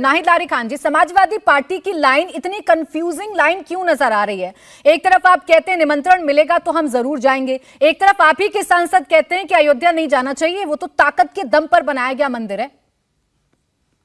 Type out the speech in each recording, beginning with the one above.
नाहिद लारी खान जी, Samajwadi party की line इतनी confusing line क्यों नजर आ रही है? एक तरफ आप कहते हैं निमंत्रण मिलेगा तो हम जरूर जाएंगे, एक तरफ आप ही के सांसद कहते हैं कि अयोध्या नहीं जाना चाहिए, वो तो ताकत के दम पर बनाया गया मंदिर है।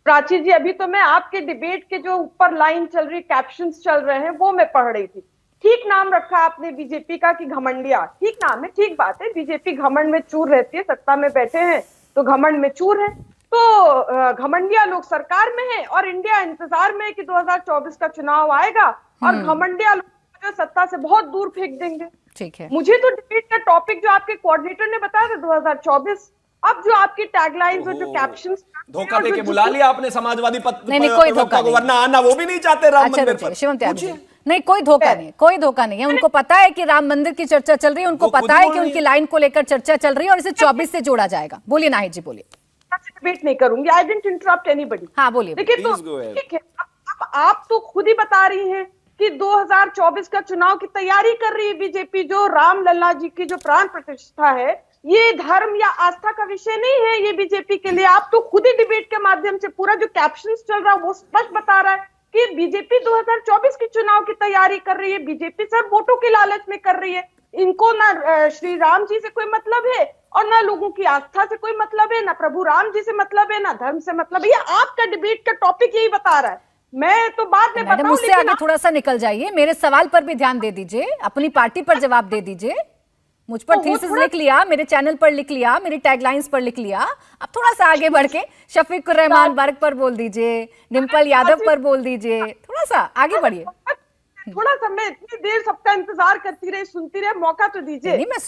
प्राची जी, अभी तो मैं आपके डिबेट के जो ऊपर लाइन चल रही, कैप्शंस चल रहे हैं, वो मैं पढ़ रही थी। ठीक नाम रखा आपने बीजेपी का कि घमंडिया। ठीक नाम है, ठीक बात है, बीजेपी घमंड में चूर रहती है, सत्ता में बैठे हैं तो घमंड में चूर है। तो घमंडिया लोग सरकार में है और इंडिया इंतजार में है कि 2024 का चुनाव आएगा और घमंडिया लोग जो सत्ता से बहुत दूर फेंक देंगे। ठीक है, मुझे तो डिबेट का टॉपिक जो आपके कोऑर्डिनेटर ने बताया था 2024, अब जो आपकी टैगलाइंस और जो कैप्शंस, धोखा देके बुला लिया आपने समाजवादी नहीं, कोई धोखा नहीं, वरना आना वो भी नहीं चाहते राम मंदिर पर। शिवम त्यागी जी, नहीं कोई धोखा नहीं, कोई धोखा नहीं है। उनको पता है कि राम मंदिर की चर्चा चल रही है, उनको पता है कि उनकी लाइन को लेकर चर्चा चल रही है और इसे 24 से जोड़ा जाएगा। बोलिए नाहिद जी, बोलिए। डिबेट नहीं करूंगी, आई डिडंट इंटरप्ट एनीबॉडी। हाँ बोलिए। देखिए तो ठीक है, अब आप तो खुद ही बता रही हैं कि 2024 का चुनाव की तैयारी कर रही है बीजेपी। जो राम लल्ला जी की जो प्राण प्रतिष्ठा है, ये धर्म या आस्था का विषय नहीं है ये बीजेपी के लिए। आप तो खुद ही डिबेट के माध्यम से पूरा जो कैप्शंस चल रहा है वो स्पष्ट बता रहा है कि बीजेपी 2024 के चुनाव की तैयारी कर रही है। बीजेपी सर वोटों के लालच में कर रही है। इनको ना श्री राम जी से कोई मतलब है और ना लोगों की आस्था से कोई मतलब है, ना प्रभु राम जी से मतलब है, ना धर्म से मतलब है। ये आपका डिबेट का टॉपिक यही बता रहा है। मैं तो बाद में मैडम उससे आगे थोड़ा सा निकल जाइए, मेरे सवाल पर भी ध्यान दे दीजिए, अपनी पार्टी पर जवाब दे दीजिए। मुझ पर थीसिस लिख लिया, मेरे चैनल पर लिख लिया, मेरी टैगलाइंस पर लिख लिया। अब थोड़ा सा आगे बढ़ के शफीकुर रहमान बर्क पर बोल दीजिए, डिम्पल यादव पर बोल दीजिए, थोड़ा सा आगे बढ़िए। थोड़ा सा, मैं इतनी देर सबका इंतजार करती रही, सुनती रही, मौका तो दीजिए। नहीं, मैं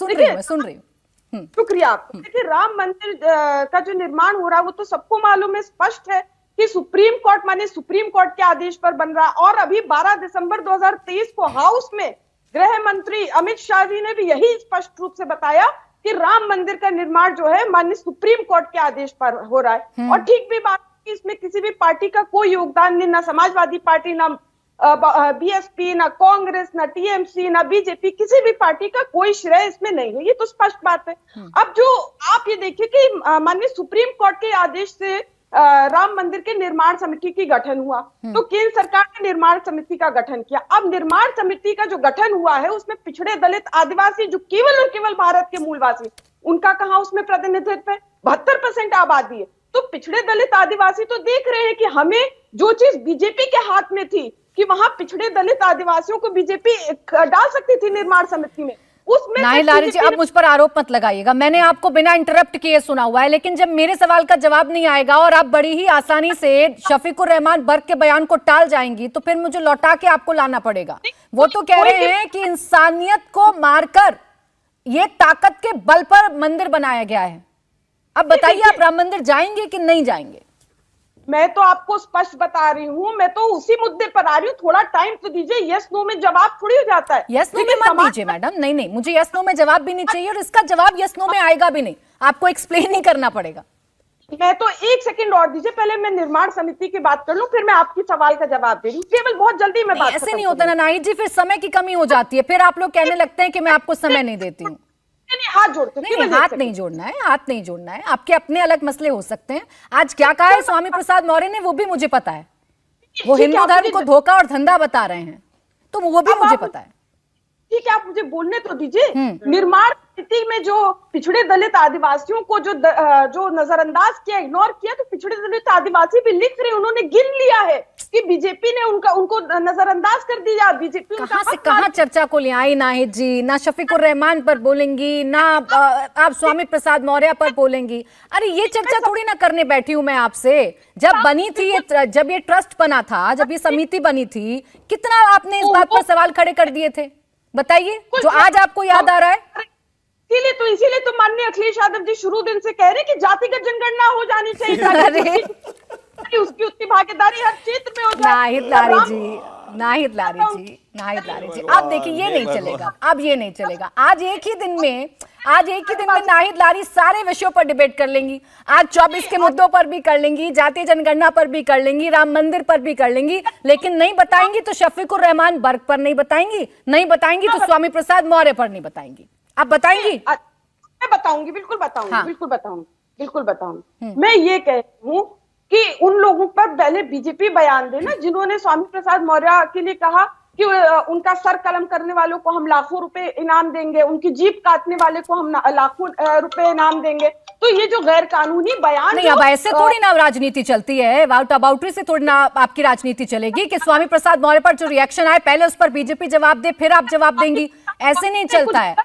सुन रही हूँ। शुक्रिया आपका। देखिए, राम मंदिर का जो निर्माण हो रहा है वो तो सबको मालूम है, स्पष्ट है कि सुप्रीम कोर्ट माने सुप्रीम कोर्ट के आदेश पर बन रहा है। और अभी 12 दिसंबर 2023 को हाउस में गृह मंत्री अमित शाह जी ने भी यही स्पष्ट रूप से बताया कि राम मंदिर का निर्माण जो है माननीय सुप्रीम कोर्ट के आदेश पर हो रहा है। और ठीक भी बात है कि इसमें किसी भी पार्टी का कोई योगदान नहीं, ना समाजवादी पार्टी, ना बीएसपी, ना कांग्रेस, ना टीएमसी, ना बीजेपी, किसी भी पार्टी का कोई श्रेय इसमें नहीं है। ये तो स्पष्ट बात है। अब जो आप ये देखिए कि माननीय सुप्रीम कोर्ट के आदेश से राम मंदिर के निर्माण समिति की गठन हुआ, तो केंद्र सरकार ने निर्माण समिति का गठन किया। अब निर्माण समिति का जो गठन हुआ है उसमें पिछड़े दलित आदिवासी जो केवल और केवल भारत के मूलवासी, उनका कहां उसमें प्रतिनिधित्व है? 72% आबादी है। तो पिछड़े दलित आदिवासी तो देख रहे हैं कि हमें जो चीज बीजेपी के हाथ में थी कि वहां पिछड़े दलित आदिवासियों को बीजेपी डाल सकती थी निर्माण समिति में, उसमें नाहिद लारी जी, अब मुझ पर आरोप मत लगाइएगा। मैंने आपको बिना इंटरप्ट किए सुना हुआ है, लेकिन जब मेरे सवाल का जवाब नहीं आएगा और आप बड़ी ही आसानी से शफीकुर रहमान बर्क के बयान को टाल जाएंगी तो फिर मुझे लौटा के आपको लाना पड़ेगा। वो तो कह रहे हैं कि इंसानियत को मारकर ये ताकत के बल पर मंदिर बनाया गया है। अब बताइए, आप राम मंदिर जाएंगे कि नहीं जाएंगे? मैं तो आपको स्पष्ट बता रही हूँ, मैं तो उसी मुद्दे पर आ रही हूँ। थोड़ा टाइम तो दीजिए, यस नो में जवाब थोड़ी हो जाता है। यस नो में मत दीजिए मैडम, नहीं, मुझे यस नो में जवाब भी नहीं चाहिए और इसका जवाब यस नो में आएगा भी नहीं, आपको एक्सप्लेन ही करना पड़ेगा। मैं तो 1 सेकंड और दीजिए, पहले मैं निर्माण समिति की बात कर लूं, फिर मैं आपकी सवाल का जवाब दे दूं। केवल बहुत जल्दी मैं बात ऐसे नहीं होता ना नाहिद जी, फिर समय की कमी हो जाती है, फिर आप लोग कहने लगते हैं कि मैं आपको समय नहीं देती हूँ। हाथ जोड़ते नहीं, हाथ नहीं जोड़ना है, हाथ नहीं जोड़ना है। आपके अपने अलग मसले हो सकते हैं। आज क्या कहा है स्वामी प्रसाद मौर्य ने वो भी मुझे पता है। वो हिंदू धर्म को धोखा और धंधा बता रहे हैं, तो वो भी मुझे पता है। ठीक है, आप मुझे बोलने तो दीजिए। निर्माण समिति में जो पिछड़े दलित आदिवासियों को जो नजरअंदाज किया, इग्नोर किया, तो पिछड़े दलित आदिवासी भी लिख रहे, उन्होंने गिन लिया है कि बीजेपी ने उनको नजरअंदाज कर दिया। बीजेपी कहां से कहां चर्चा को ले आई नाहिद जी? ना शफीकुर रहमान पर बोलेंगी, ना आप स्वामी प्रसाद मौर्य पर बोलेंगी। अरे ये चर्चा थोड़ी ना करने बैठी हूं मैं आपसे। जब बनी थी जब ये ट्रस्ट बना था, जब ये समिति बनी थी, कितना आपने इस बात पर सवाल खड़े कर दिए थे? बताइए, जो आज आपको याद आ रहा है। इसीलिए तो माननीय अखिलेश यादव जी शुरू दिन से कह रहे हैं कि जातिगत जनगणना हो जानी चाहिए, उसकी उतनी भागीदारी हर क्षेत्र में हो जाए। नाहिद लारी जी, अब देखिए ये नहीं चलेगा, अब ये नहीं चलेगा। आज एक ही दिन में नाहिद लारी सारे विषयों पर डिबेट कर लेंगी। आज 24 के मुद्दों पर भी कर लेंगी, जातीय जनगणना पर भी कर लेंगी, राम मंदिर पर भी कर लेंगी, लेकिन नहीं बताएंगी तो शफीकुर रहमान बर्क पर नहीं बताएंगी, नहीं बताएंगी तो स्वामी प्रसाद मौर्य पर नहीं बताएंगी। आप बताएंगी? मैं बताऊंगी, बिल्कुल बताऊंगी, बिल्कुल बताऊंगी। मैं ये कह रही हूँ कि उन लोगों पर पहले बीजेपी बयान दे ना, जिन्होंने स्वामी प्रसाद मौर्य के लिए कहा कि उनका सर कलम करने वालों को हम लाखों रुपए इनाम देंगे, उनकी जीप काटने वाले को हम लाखों रुपए इनाम देंगे। तो ये जो गैर कानूनी बयान नहीं, अब ऐसे थोड़ी ना राजनीति चलती है, वाउट अबाउटरी से थोड़ी ना आपकी राजनीति चलेगी कि स्वामी प्रसाद मौर्य पर जो रिएक्शन आए पहले उस पर बीजेपी जवाब दे फिर आप जवाब देंगी, ऐसे नहीं चलता है।